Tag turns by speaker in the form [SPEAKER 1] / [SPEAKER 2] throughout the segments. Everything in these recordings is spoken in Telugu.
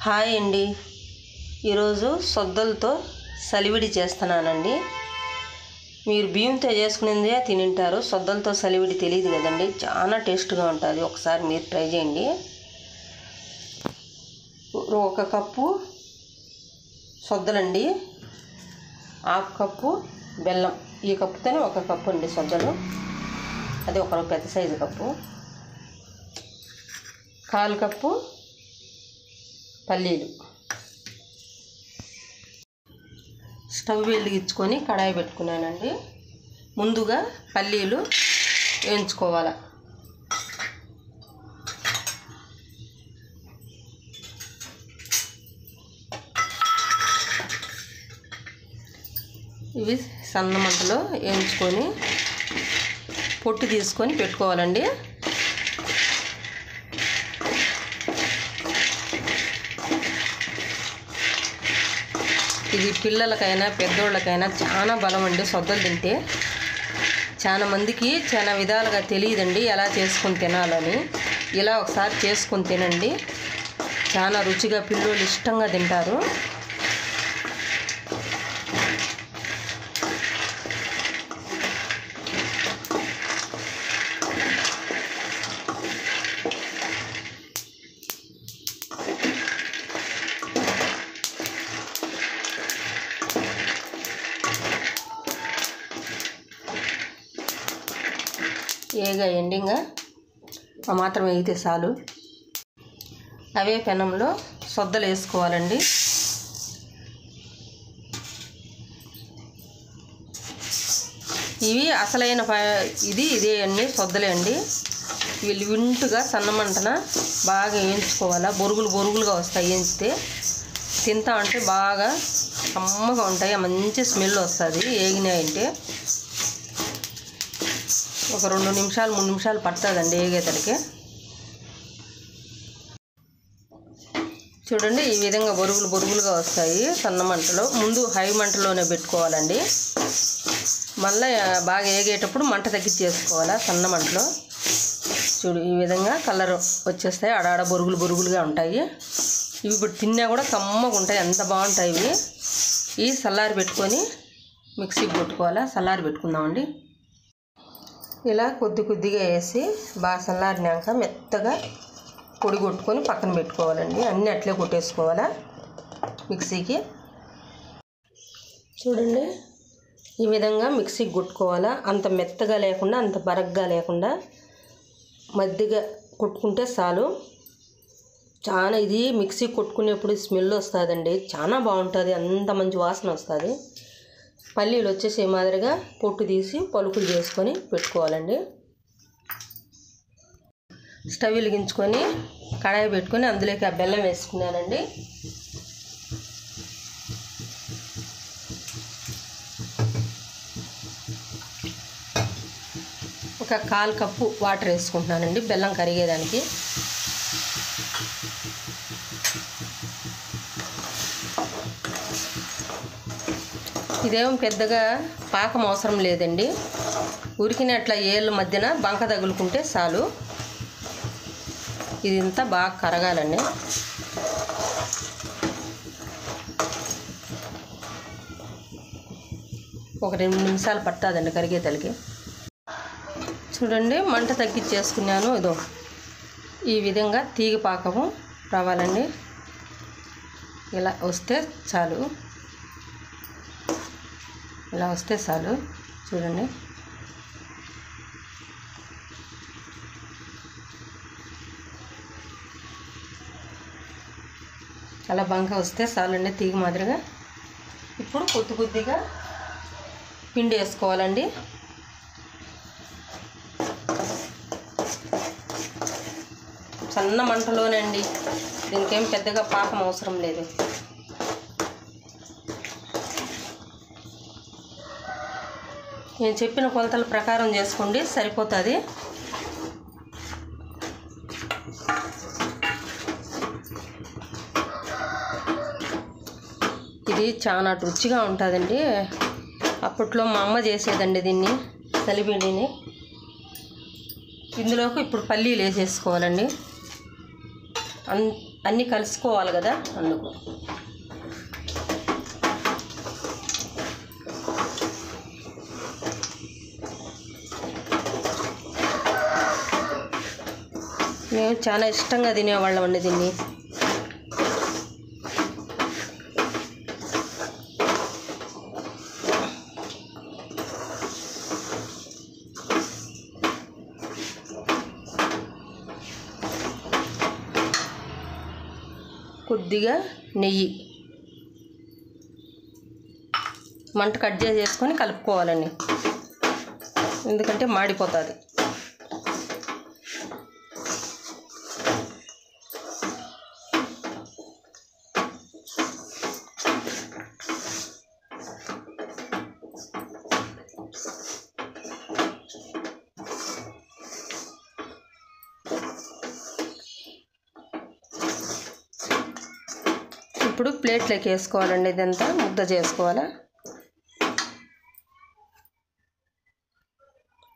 [SPEAKER 1] హాయ్ అండి. ఈరోజు సొద్దలతో సలివిడి చేస్తున్నానండి. మీరు బియ్యంతో చేసుకునేదే తినింటారు, సొద్దలతో సలివిడి తెలియదు కదండి. చాలా టేస్ట్గా ఉంటుంది, ఒకసారి మీరు ట్రై చేయండి. 1 కప్పు సొద్దలండి, 1/2 కప్పు బెల్లం. ఈ కప్పుతోనే 1 కప్పు అండి సొద్దలు, అది ఒక పెద్ద సైజు కప్పు. 1/4 కప్పు పల్లీలు. స్టవ్ వెలిగించుకొని కడాయి పెట్టుకున్నానండి. ముందుగా పల్లీలు వేయించుకోవాలి. ఇవి సన్న మంటలో వేయించుకొని పొట్టు తీసుకొని పెట్టుకోవాలండి. ఇది పిల్లలకైనా పెద్దోళ్ళకైనా చాలా బలం అండి. సొద్దలు తింటే చాలా మందికి చాలా విధాలుగా తెలియదండి ఎలా చేసుకొని తినాలని. ఇలా ఒకసారి చేసుకొని తినండి, చాలా రుచిగా పిల్లోళ్ళు ఇష్టంగా తింటారు. ఏగా ఎండింగా ఆ మాత్రం వేగితే చాలు. అవే పెనంలో సొద్దలు వేసుకోవాలండి. ఇవి అసలైన ఇదే అన్ని సొద్దలే అండి. వీళ్ళు వింటుగా సన్నమంటన బాగా వేయించుకోవాలా. బొరుగులుగా వస్తాయి వేయించితే. తింటా అంటే బాగా కమ్మగా ఉంటాయి, మంచి స్మెల్ వస్తుంది వేగినాయంటే. ఒక 2 నిమిషాలు 3 నిమిషాలు పడుతుందండి వేగేతడికి. చూడండి, ఈ విధంగా బొరుగులుగా వస్తాయి సన్న మంటలో. ముందు హై మంటలోనే పెట్టుకోవాలండి. మళ్ళీ బాగా వేగేటప్పుడు మంట తగ్గించేసుకోవాలా సన్న మంటలో. చూడు, ఈ విధంగా కలర్ వచ్చేస్తాయి. ఆడాడ బొరుగులుగా ఉంటాయి. ఇవి ఇప్పుడు తిన్నా కూడా కమ్మగా ఉంటాయి, ఎంత బాగుంటాయి ఇవి. ఈ చల్లారి పెట్టుకొని మిక్సీకి కొట్టుకోవాలా. చల్లారి పెట్టుకుందామండి. ఇలా కొద్దిగా వేసి బాగా చల్లారినాక మెత్తగా పొడి కొట్టుకొని పక్కన పెట్టుకోవాలండి. అన్నీ అట్లే కొట్టేసుకోవాలా మిక్సీకి. చూడండి, ఈ విధంగా మిక్సీకి కొట్టుకోవాలా. అంత మెత్తగా లేకుండా అంత బరగ్గా లేకుండా మధ్యగా కొట్టుకుంటే చాలు. చాలా ఇది మిక్సీకి కొట్టుకునేప్పుడు స్మెల్ వస్తుందండి, చాలా బాగుంటుంది, అంత మంచి వాసన వస్తుంది. పల్లీలు వచ్చేసి మాదిరిగా పొట్టు తీసి పలుకులు చేసుకొని పెట్టుకోవాలండి. స్టవ్ వెలిగించుకొని కడాయి పెట్టుకొని అందులోకి ఆ బెల్లం వేసుకున్నానండి. ఒక 1/4 కప్పు వాటర్ వేసుకుంటున్నానండి బెల్లం కరిగేదానికి. ఇదేం పెద్దగా పాకం అవసరం లేదండి, ఉరికిన అట్లా ఏళ్ళ మధ్యన బంక తగులుకుంటే చాలు. ఇదంతా బాగా కరగాలండి. ఒక 2 నిమిషాలు పడుతుందండి కరిగేతలకి. చూడండి, మంట తగ్గించేసుకున్నాను. ఇదో ఈ విధంగా తీగ పాకము రావాలండి. ఇలా వస్తే చాలు, ఇలా వస్తే చాలు. చూడండి, అలా బంక వస్తే చాలండి తీగ మాదిరిగా. ఇప్పుడు కొద్దిగా పిండి వేసుకోవాలండి. సన్న మంటలోనండి, దీనికేం పెద్దగా పాకం అవసరం లేదు. నేను చెప్పిన కొలతల ప్రకారం చేసుకోండి, సరిపోతుంది. ఇది చాలా రుచిగా ఉంటుందండి. అప్పట్లో మా అమ్మ చేసేదండి దీన్ని, సలివిడిని. ఇందులోకి ఇప్పుడు పల్లీలు వేసేసుకోవాలండి. అన్నీ కలుసుకోవాలి కదా, అందుకు. మేము చాలా ఇష్టంగా తినేవాళ్ళం అండి దీన్ని. కొద్దిగా నెయ్యి, మంట కట్ చేసుకొని కలుపుకోవాలండి, ఎందుకంటే మాడిపోతుంది. ఇప్పుడు ప్లేట్లోకి వేసుకోవాలండి, ఇదంతా ముద్ద చేసుకోవాలా.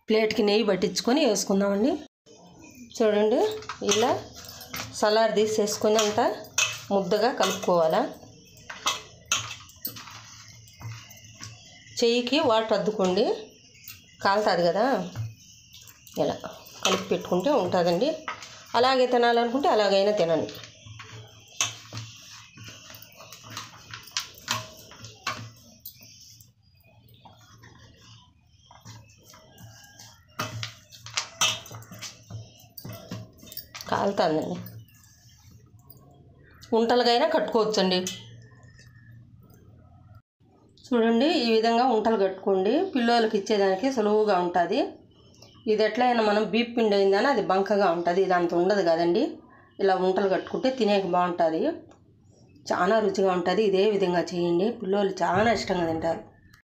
[SPEAKER 1] ప్లేట్కి నెయ్యి పట్టించుకొని వేసుకుందామండి. చూడండి, ఇలా సలాడ్ తీసేసుకొని అంతా ముద్దగా కలుపుకోవాలా. చెయ్యికి వాటర్ అద్దుకోండి, కాలుతుంది కదా, ఇలా కలిపి పెట్టుకుంటే ఉంటుందండి. అలాగే తినాలనుకుంటే అలాగైనా తినండి. కాలుతుందండి, ఉంటలుగైనా కట్టుకోవచ్చండి. చూడండి, ఈ విధంగా ఉంటలు కట్టుకోండి, పిల్లలకి ఇచ్చేదానికి సులువుగా ఉంటుంది. ఇది ఎట్లయినా మనం బీప్ పిండి అయిందని అది బంకగా ఉంటుంది, ఇది అంత ఉండదు కదండి. ఇలా ఉంటలు కట్టుకుంటే తినేకి బాగుంటుంది, చాలా రుచిగా ఉంటుంది. ఇదే విధంగా చేయండి, పిల్లలు చాలా ఇష్టంగా తింటారు.